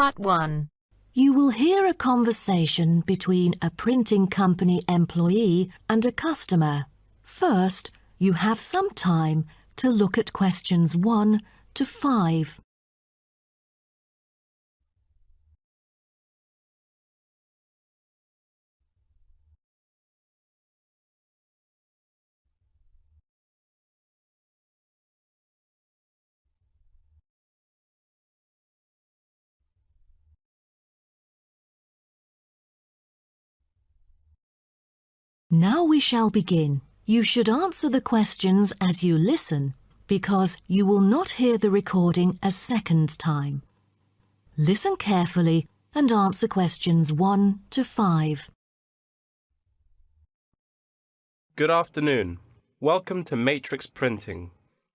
Part 1. You will hear a conversation between a printing company employee and a customer. First, you have some time to look at questions 1 to 5. Now we shall begin. You should answer the questions as you listen, because you will not hear the recording a second time. Listen carefully and answer questions 1 to 5. Good afternoon. Welcome to Matrix Printing.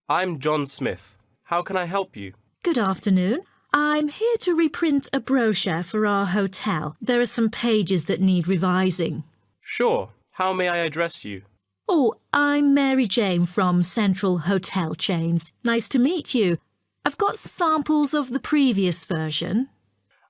I'm John Smith. How can I help you? Good afternoon. I'm here to reprint a brochure for our hotel. There are some pages that need revising. Sure. How may I address you? Oh, I'm Mary Jane from Central Hotel Chains. Nice to meet you. I've got samples of the previous version.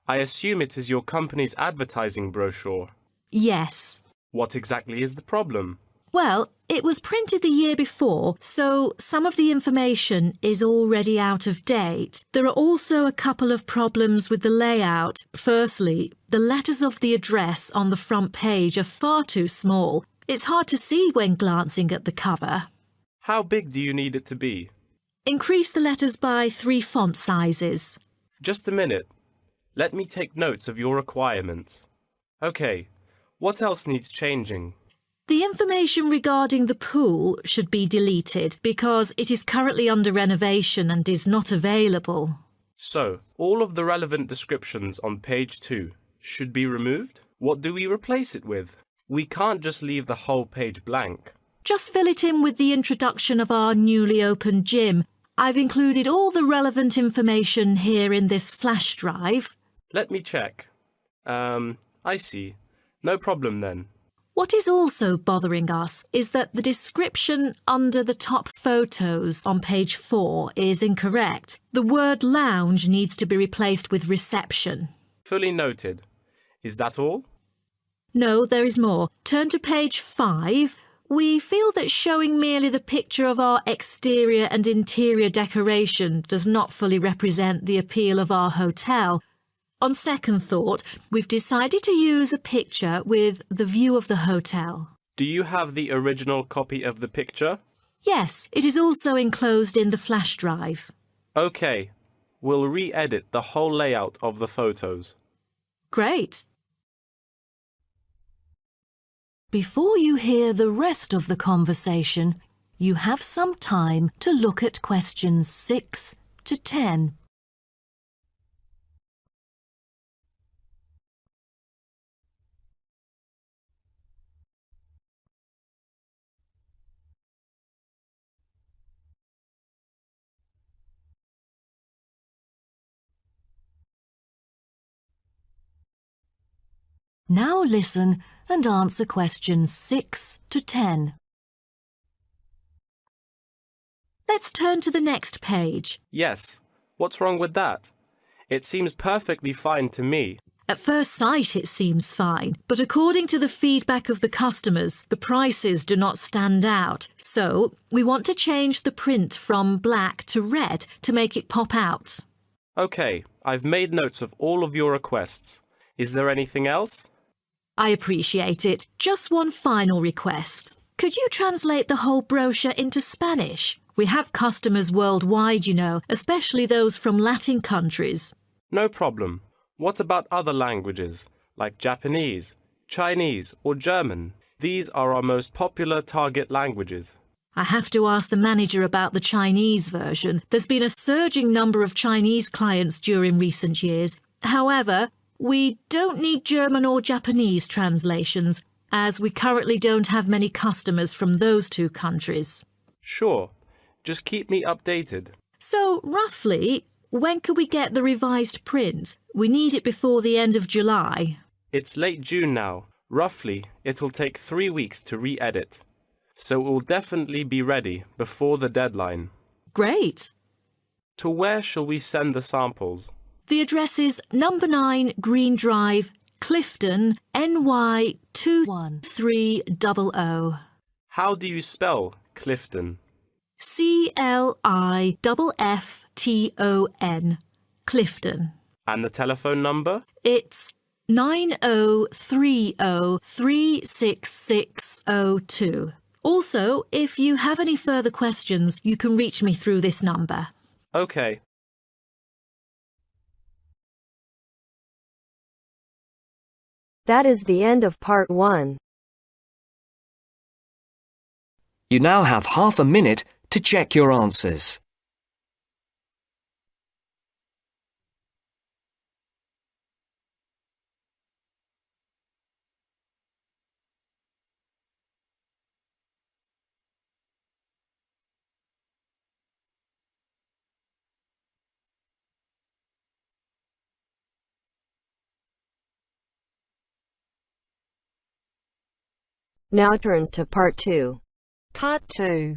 I assume it is your company's advertising brochure. Yes. What exactly is the problem? Well, it was printed the year before, so some of the information is already out of date. There are also a couple of problems with the layout. Firstly, the letters of the address on the front page are far too small. It's hard to see when glancing at the cover. How big do you need it to be? Increase the letters by 3 font sizes. Just a minute. Let me take notes of your requirements. Okay, what else needs changing? The information regarding the pool should be deleted because it is currently under renovation and is not available. So, all of the relevant descriptions on page 2 should be removed? What do we replace it with? We can't just leave the whole page blank. Just fill it in with the introduction of our newly opened gym. I've included all the relevant information here in this flash drive. Let me check. I see. No problem then. What is also bothering us is that the description under the top photos on page 4 is incorrect. The word lounge needs to be replaced with reception. Fully noted. Is that all? No, there is more. Turn to page 5. We feel that showing merely the picture of our exterior and interior decoration does not fully represent the appeal of our hotel. On second thought, we've decided to use a picture with the view of the hotel. Do you have the original copy of the picture? Yes, it is also enclosed in the flash drive. Okay, we'll re-edit the whole layout of the photos. Great. Before you hear the rest of the conversation, you have some time to look at questions 6 to 10. Now listen and answer questions 6 to 10. Let's turn to the next page. Yes. What's wrong with that? It seems perfectly fine to me. At first sight, it seems fine, but according to the feedback of the customers, the prices do not stand out. So, we want to change the print from black to red to make it pop out. Okay, I've made notes of all of your requests. Is there anything else? I appreciate it. Just one final request. Could you translate the whole brochure into Spanish? We have customers worldwide, you know, especially those from Latin countries. No problem. What about other languages, like Japanese, Chinese, or German? These are our most popular target languages. I have to ask the manager about the Chinese version. There's been a surging number of Chinese clients during recent years. However, we don't need German or Japanese translations, as we currently don't have many customers from those two countries. Sure. Just keep me updated. So, roughly, when could we get the revised print? We need it before the end of July. It's late June now. Roughly, it'll take 3 weeks to re-edit. So it will definitely be ready before the deadline. Great. To where shall we send the samples? The address is number 9 Green Drive, Clifton, NY 21300. How do you spell Clifton? CLIFFTON, Clifton. And the telephone number? It's 9030366602. Also, if you have any further questions, you can reach me through this number. Okay. That is the end of part 1. You now have half a minute to check your answers. Now turns to part 2. Part 2.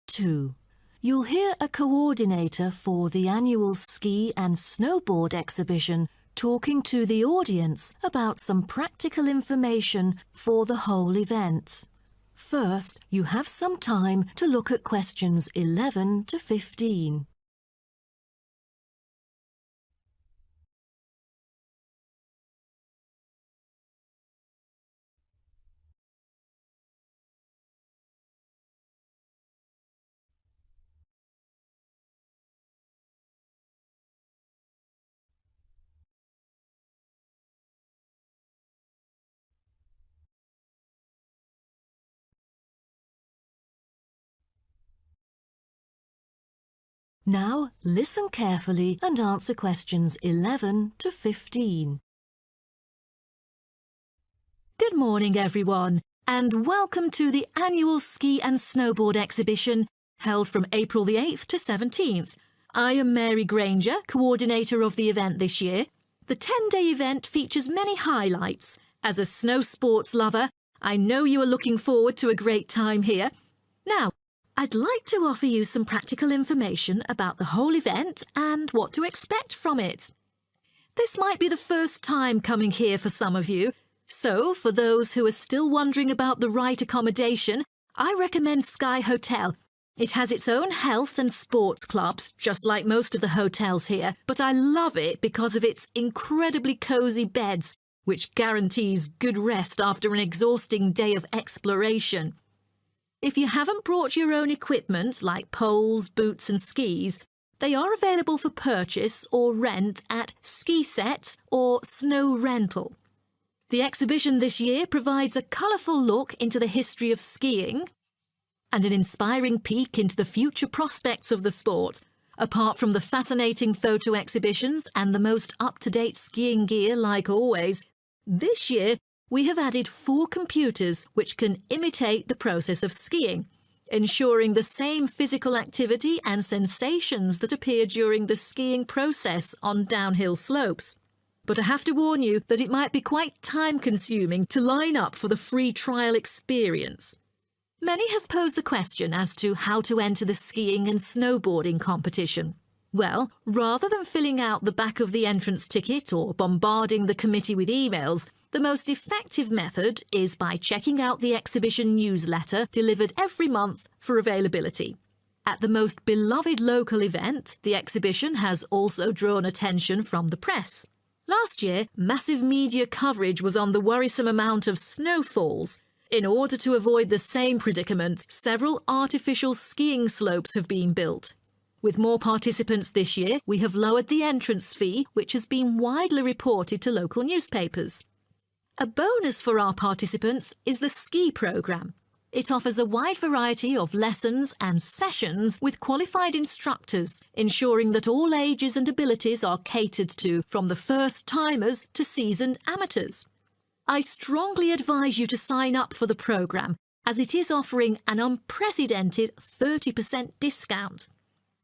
2. You'll hear a coordinator for the annual ski and snowboard exhibition talking to the audience about some practical information for the whole event. First, you have some time to look at questions 11 to 15. Now, listen carefully and answer questions 11 to 15. Good morning, everyone, and welcome to the annual ski and snowboard exhibition held from April the 8th to 17th. I am Mary Granger, coordinator of the event this year. The 10-day event features many highlights. As a snow sports lover, I know you are looking forward to a great time here. Now, I'd like to offer you some practical information about the whole event and what to expect from it. This might be the first time coming here for some of you, so for those who are still wondering about the right accommodation, I recommend Sky Hotel. It has its own health and sports clubs, just like most of the hotels here, but I love it because of its incredibly cosy beds, which guarantees good rest after an exhausting day of exploration. If you haven't brought your own equipment, like poles, boots and skis, they are available for purchase or rent at Ski Set or Snow Rental. The exhibition this year provides a colourful look into the history of skiing and an inspiring peek into the future prospects of the sport. Apart from the fascinating photo exhibitions and the most up-to-date skiing gear like always, this year we have added 4 computers which can imitate the process of skiing, ensuring the same physical activity and sensations that appear during the skiing process on downhill slopes. But I have to warn you that it might be quite time-consuming to line up for the free trial experience. Many have posed the question as to how to enter the skiing and snowboarding competition. Well, rather than filling out the back of the entrance ticket or bombarding the committee with emails, the most effective method is by checking out the exhibition newsletter delivered every month for availability. At the most beloved local event, the exhibition has also drawn attention from the press. Last year, massive media coverage was on the worrisome amount of snowfalls. In order to avoid the same predicament, several artificial skiing slopes have been built. With more participants this year, we have lowered the entrance fee, which has been widely reported to local newspapers. A bonus for our participants is the ski programme. It offers a wide variety of lessons and sessions with qualified instructors, ensuring that all ages and abilities are catered to, from the first-timers to seasoned amateurs. I strongly advise you to sign up for the programme, as it is offering an unprecedented 30% discount.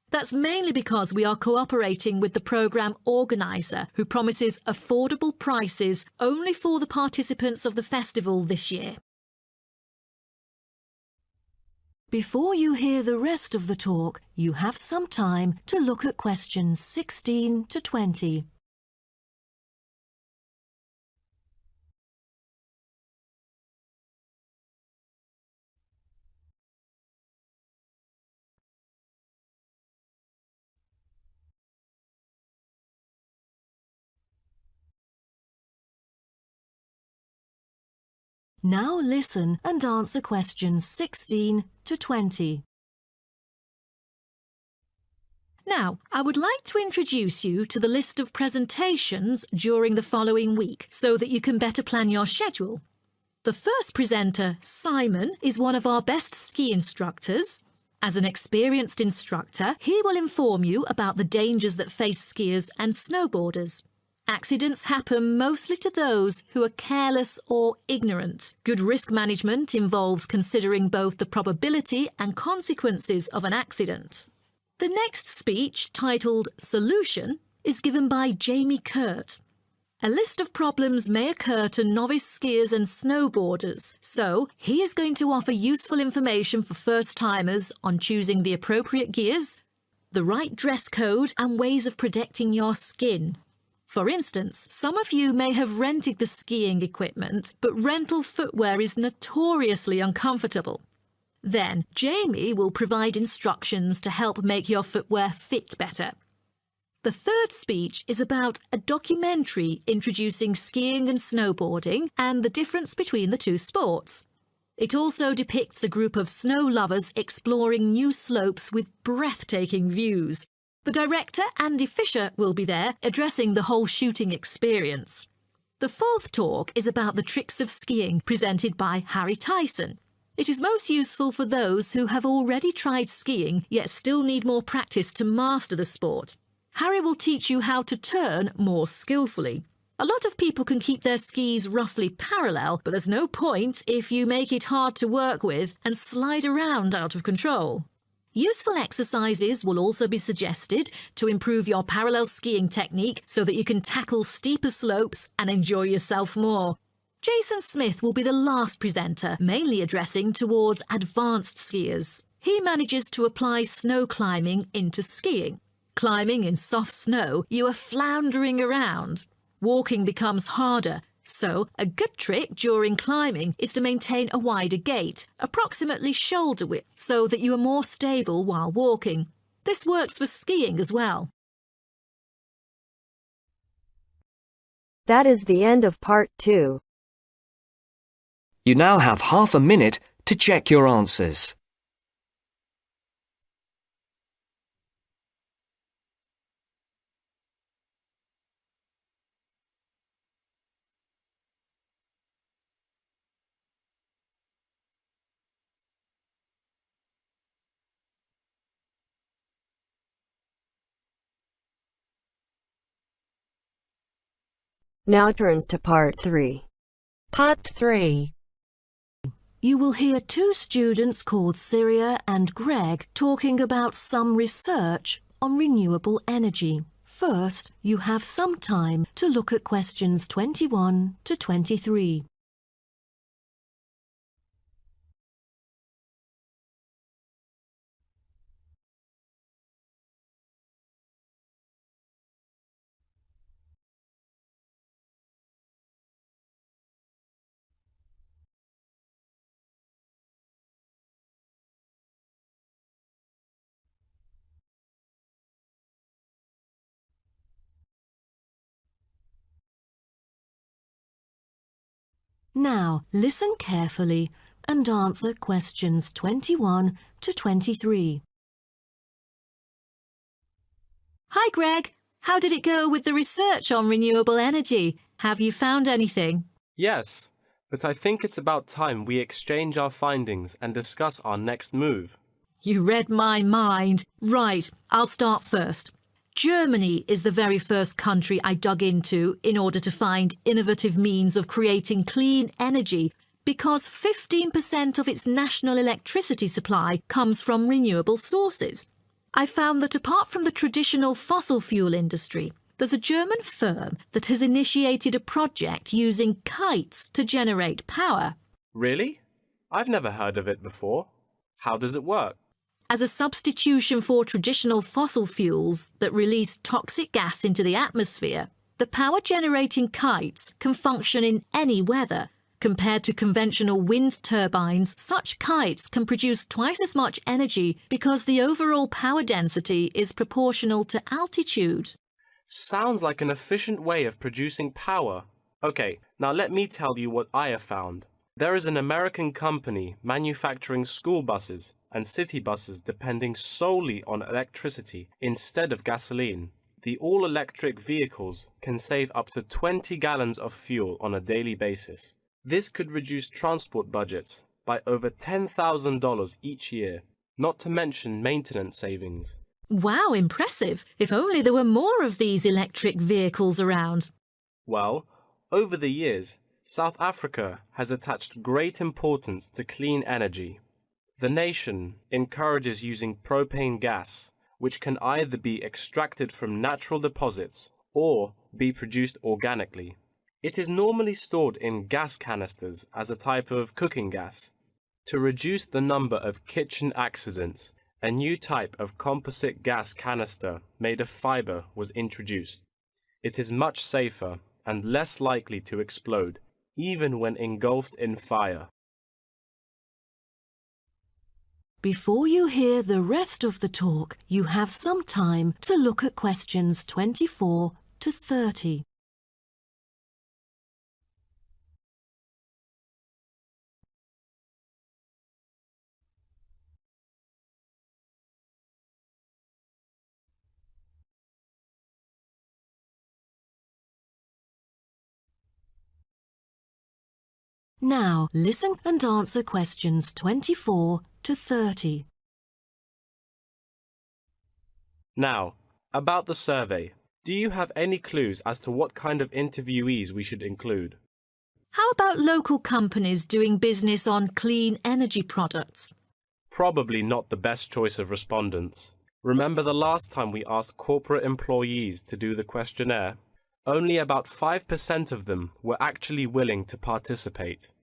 That's mainly because we are cooperating with the programme organiser, who promises affordable prices only for the participants of the festival this year. Before you hear the rest of the talk, you have some time to look at questions 16 to 20. Now listen and answer questions 16 to 20. Now, I would like to introduce you to the list of presentations during the following week so that you can better plan your schedule. The first presenter, Simon, is one of our best ski instructors. As an experienced instructor, he will inform you about the dangers that face skiers and snowboarders. Accidents happen mostly to those who are careless or ignorant. Good risk management involves considering both the probability and consequences of an accident. The next speech, titled Solution, is given by Jamie Kurt. A list of problems may occur to novice skiers and snowboarders, so he is going to offer useful information for first-timers on choosing the appropriate gears, the right dress code and ways of protecting your skin. For instance, some of you may have rented the skiing equipment, but rental footwear is notoriously uncomfortable. Then, Jamie will provide instructions to help make your footwear fit better. The third speech is about a documentary introducing skiing and snowboarding and the difference between the two sports. It also depicts a group of snow lovers exploring new slopes with breathtaking views. The director, Andy Fisher, will be there, addressing the whole shooting experience. The fourth talk is about the tricks of skiing, presented by Harry Tyson. It is most useful for those who have already tried skiing yet still need more practice to master the sport. Harry will teach you how to turn more skillfully. A lot of people can keep their skis roughly parallel, but there's no point if you make it hard to work with and slide around out of control. Useful exercises will also be suggested to improve your parallel skiing technique so that you can tackle steeper slopes and enjoy yourself more. Jason Smith will be the last presenter, mainly addressing towards advanced skiers. He manages to apply snow climbing into skiing. Climbing in soft snow, you are floundering around. Walking becomes harder, so a good trick during climbing is to maintain a wider gait, approximately shoulder width, so that you are more stable while walking. This works for skiing as well. That is the end of part 2. You now have half a minute to check your answers. Now turns to part 3. Part 3. You will hear two students called Syria and Greg talking about some research on renewable energy. First, you have some time to look at questions 21 to 23. Now, listen carefully and answer questions 21 to 23. Hi, Greg. How did it go with the research on renewable energy? Have you found anything? Yes, but I think it's about time we exchange our findings and discuss our next move. You read my mind. Right, I'll start first. Germany is the very first country I dug into in order to find innovative means of creating clean energy because 15% of its national electricity supply comes from renewable sources. I found that apart from the traditional fossil fuel industry, there's a German firm that has initiated a project using kites to generate power. Really? I've never heard of it before. How does it work? As a substitution for traditional fossil fuels that release toxic gas into the atmosphere, the power-generating kites can function in any weather. Compared to conventional wind turbines, such kites can produce twice as much energy because the overall power density is proportional to altitude. Sounds like an efficient way of producing power. Okay, now let me tell you what I have found. There is an American company manufacturing school buses and city buses depending solely on electricity instead of gasoline. The all-electric vehicles can save up to 20 gallons of fuel on a daily basis. This could reduce transport budgets by over $10,000 each year, not to mention maintenance savings. Wow, impressive. If only there were more of these electric vehicles around. Well, over the years, South Africa has attached great importance to clean energy. The nation encourages using propane gas, which can either be extracted from natural deposits or be produced organically. It is normally stored in gas canisters as a type of cooking gas. To reduce the number of kitchen accidents, a new type of composite gas canister made of fiber was introduced. It is much safer and less likely to explode, even when engulfed in fire. Before you hear the rest of the talk, you have some time to look at questions 24 to 30. Now, listen and answer questions 24 to 30. Now, about the survey. Do you have any clues as to what kind of interviewees we should include? How about local companies doing business on clean energy products? Probably not the best choice of respondents. Remember the last time we asked corporate employees to do the questionnaire? Only about 5% of them were actually willing to participate.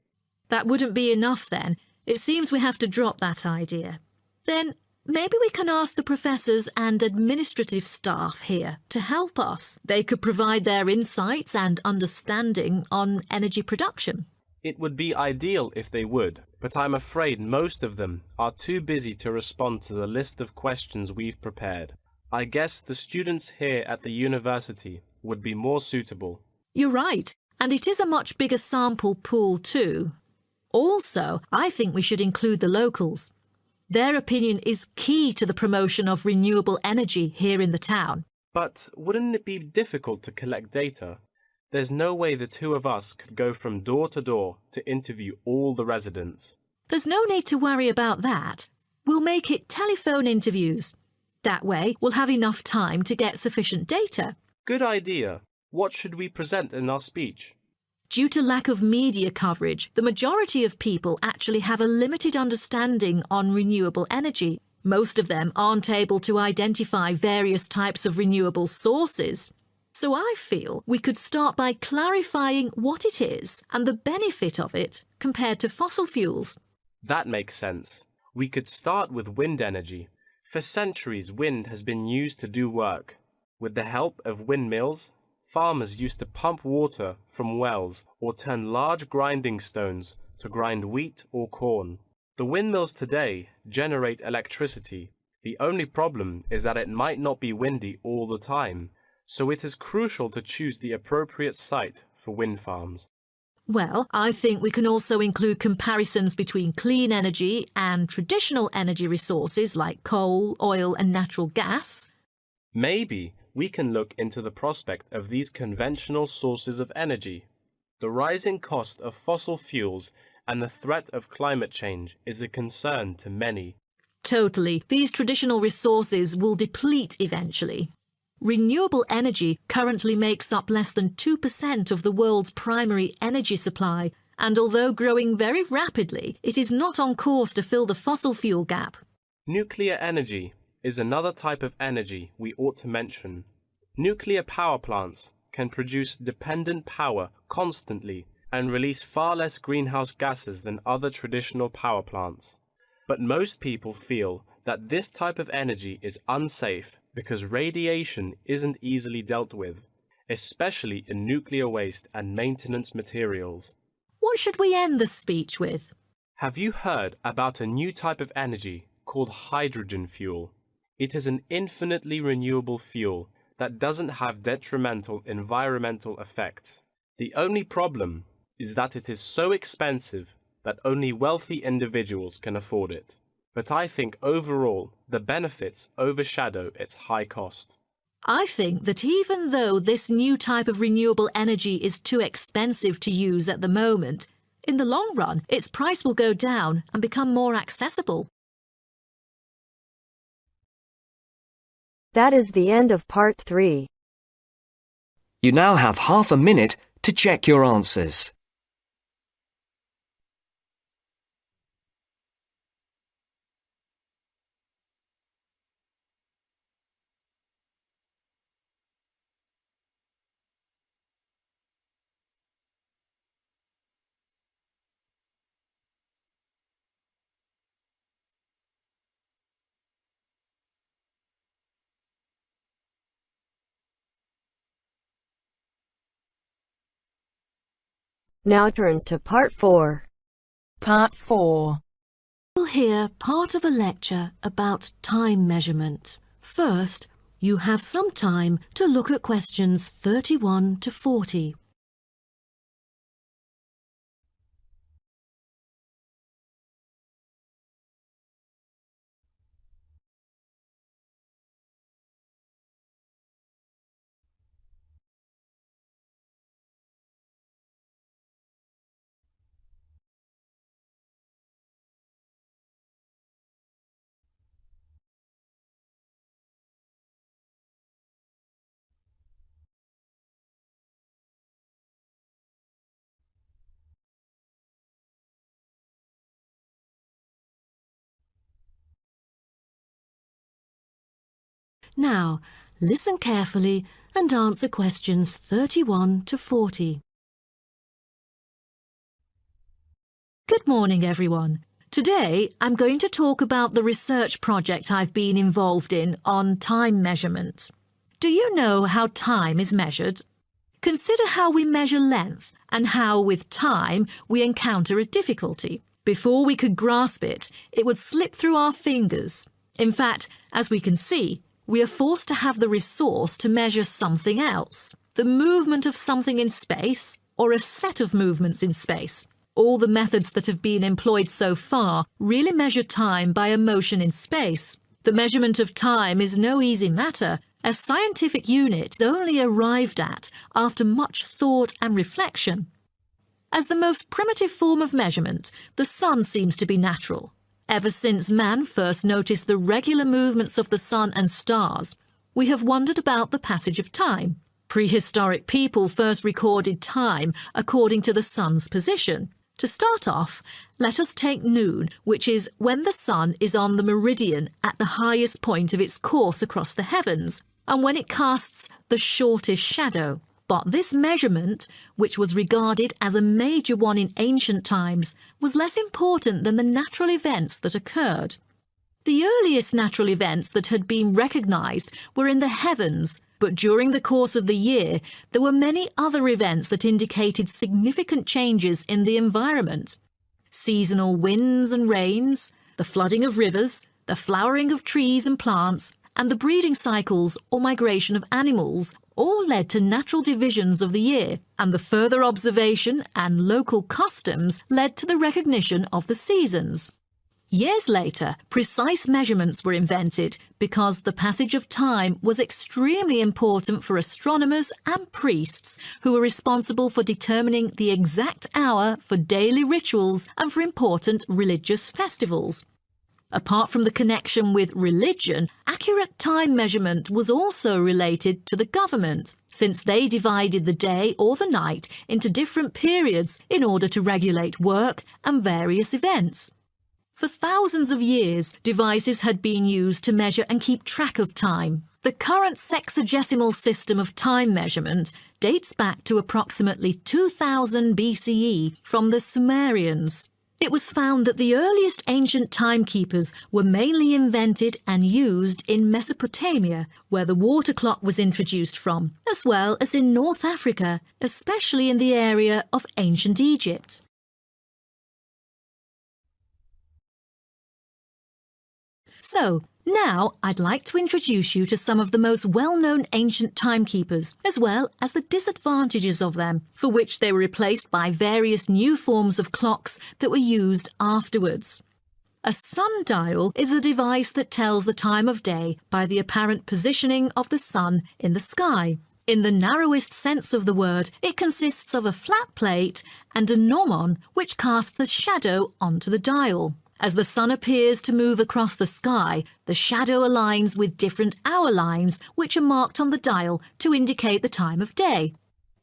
That wouldn't be enough then. It seems we have to drop that idea. Then maybe we can ask the professors and administrative staff here to help us. They could provide their insights and understanding on energy production. It would be ideal if they would, but I'm afraid most of them are too busy to respond to the list of questions we've prepared. I guess the students here at the university would be more suitable. You're right, and it is a much bigger sample pool too. Also, I think we should include the locals. Their opinion is key to the promotion of renewable energy here in the town. But wouldn't it be difficult to collect data? There's no way the two of us could go from door to door to interview all the residents. There's no need to worry about that. We'll make it telephone interviews. That way, we'll have enough time to get sufficient data. Good idea. What should we present in our speech? Due to lack of media coverage, the majority of people actually have a limited understanding on renewable energy. Most of them aren't able to identify various types of renewable sources. So I feel we could start by clarifying what it is and the benefit of it compared to fossil fuels. That makes sense. We could start with wind energy. For centuries, wind has been used to do work. With the help of windmills, farmers used to pump water from wells or turn large grinding stones to grind wheat or corn. The windmills today generate electricity. The only problem is that it might not be windy all the time, so it is crucial to choose the appropriate site for wind farms. Well, I think we can also include comparisons between clean energy and traditional energy resources like coal, oil and natural gas. Maybe we can look into the prospect of these conventional sources of energy. The rising cost of fossil fuels and the threat of climate change is a concern to many. Totally. These traditional resources will deplete eventually. Renewable energy currently makes up less than 2% of the world's primary energy supply, and although growing very rapidly, it is not on course to fill the fossil fuel gap. Nuclear energy is another type of energy we ought to mention. Nuclear power plants can produce dependent power constantly and release far less greenhouse gases than other traditional power plants. But most people feel that this type of energy is unsafe because radiation isn't easily dealt with, especially in nuclear waste and maintenance materials. What should we end the speech with? Have you heard about a new type of energy called hydrogen fuel? It is an infinitely renewable fuel that doesn't have detrimental environmental effects. The only problem is that it is so expensive that only wealthy individuals can afford it. But I think overall, the benefits overshadow its high cost. I think that even though this new type of renewable energy is too expensive to use at the moment, in the long run, its price will go down and become more accessible. That is the end of part 3. You now have half a minute to check your answers. Now turns to part 4. Part 4. You'll hear part of a lecture about time measurement. First, you have some time to look at questions 31 to 40. Now, listen carefully and answer questions 31 to 40. Good morning, everyone. Today, I'm going to talk about the research project I've been involved in on time measurement. Do you know how time is measured? Consider how we measure length and how, with time, we encounter a difficulty. Before we could grasp it, it would slip through our fingers. In fact, as we can see, we are forced to have the resource to measure something else, the movement of something in space or a set of movements in space. All the methods that have been employed so far really measure time by a motion in space. The measurement of time is no easy matter, a scientific unit only arrived at after much thought and reflection. As the most primitive form of measurement, the sun seems to be natural. Ever since man first noticed the regular movements of the sun and stars, we have wondered about the passage of time. Prehistoric people first recorded time according to the sun's position. To start off, let us take noon, which is when the sun is on the meridian at the highest point of its course across the heavens, and when it casts the shortest shadow. But this measurement, which was regarded as a major one in ancient times, was less important than the natural events that occurred. The earliest natural events that had been recognised were in the heavens, but during the course of the year, there were many other events that indicated significant changes in the environment. Seasonal winds and rains, the flooding of rivers, the flowering of trees and plants, and the breeding cycles or migration of animals all led to natural divisions of the year, and the further observation and local customs led to the recognition of the seasons. Years later, precise measurements were invented because the passage of time was extremely important for astronomers and priests who were responsible for determining the exact hour for daily rituals and for important religious festivals. Apart from the connection with religion, accurate time measurement was also related to the government, since they divided the day or the night into different periods in order to regulate work and various events. For thousands of years, devices had been used to measure and keep track of time. The current sexagesimal system of time measurement dates back to approximately 2000 BCE from the Sumerians. It was found that the earliest ancient timekeepers were mainly invented and used in Mesopotamia, where the water clock was introduced from, as well as in North Africa, especially in the area of ancient Egypt. So, Now, I'd like to introduce you to some of the most well-known ancient timekeepers, as well as the disadvantages of them, for which they were replaced by various new forms of clocks that were used afterwards. A sundial is a device that tells the time of day by the apparent positioning of the sun in the sky. In the narrowest sense of the word, it consists of a flat plate and a gnomon which casts a shadow onto the dial. As the sun appears to move across the sky, the shadow aligns with different hour lines which are marked on the dial to indicate the time of day.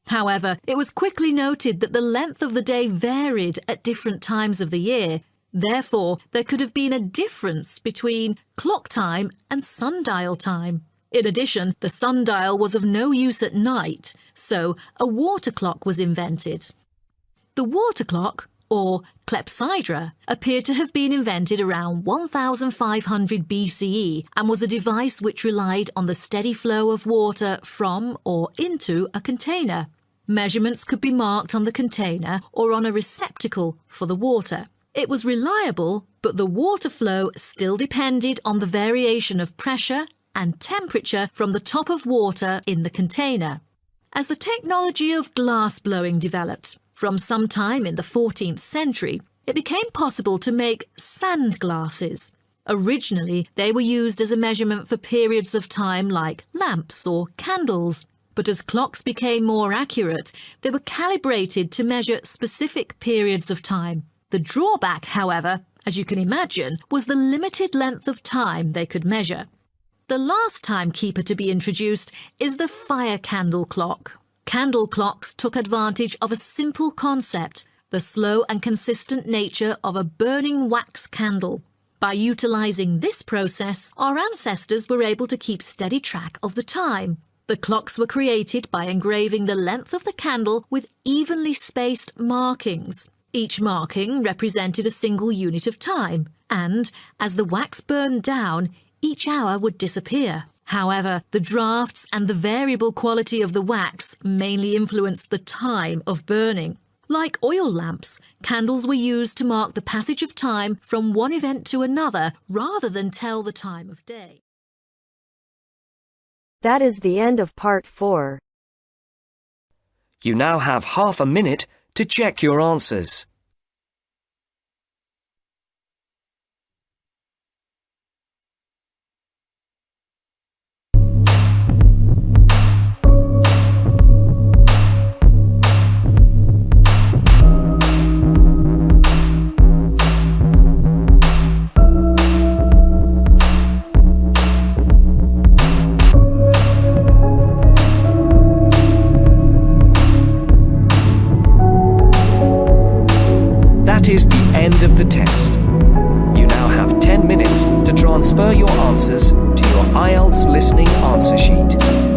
However, it was quickly noted that the length of the day varied at different times of the year. Therefore, there could have been a difference between clock time and sundial time. In addition, the sundial was of no use at night, so a water clock was invented. The water clock, or clepsydra, appeared to have been invented around 1500 BCE and was a device which relied on the steady flow of water from or into a container. Measurements could be marked on the container or on a receptacle for the water. It was reliable, but the water flow still depended on the variation of pressure and temperature from the top of water in the container. As the technology of glass blowing developed, from some time in the 14th century, it became possible to make sand glasses. Originally, they were used as a measurement for periods of time like lamps or candles, but as clocks became more accurate, they were calibrated to measure specific periods of time. The drawback, however, as you can imagine, was the limited length of time they could measure. The last timekeeper to be introduced is the fire candle clock. Candle clocks took advantage of a simple concept, the slow and consistent nature of a burning wax candle. By utilising this process, our ancestors were able to keep steady track of the time. The clocks were created by engraving the length of the candle with evenly spaced markings. Each marking represented a single unit of time, and as the wax burned down, each hour would disappear. However, the drafts and the variable quality of the wax mainly influenced the time of burning. Like oil lamps, candles were used to mark the passage of time from one event to another rather than tell the time of day. That is the end of part 4. You now have half a minute to check your answers. That is the end of the test. You now have 10 minutes to transfer your answers to your Ielts listening answer sheet.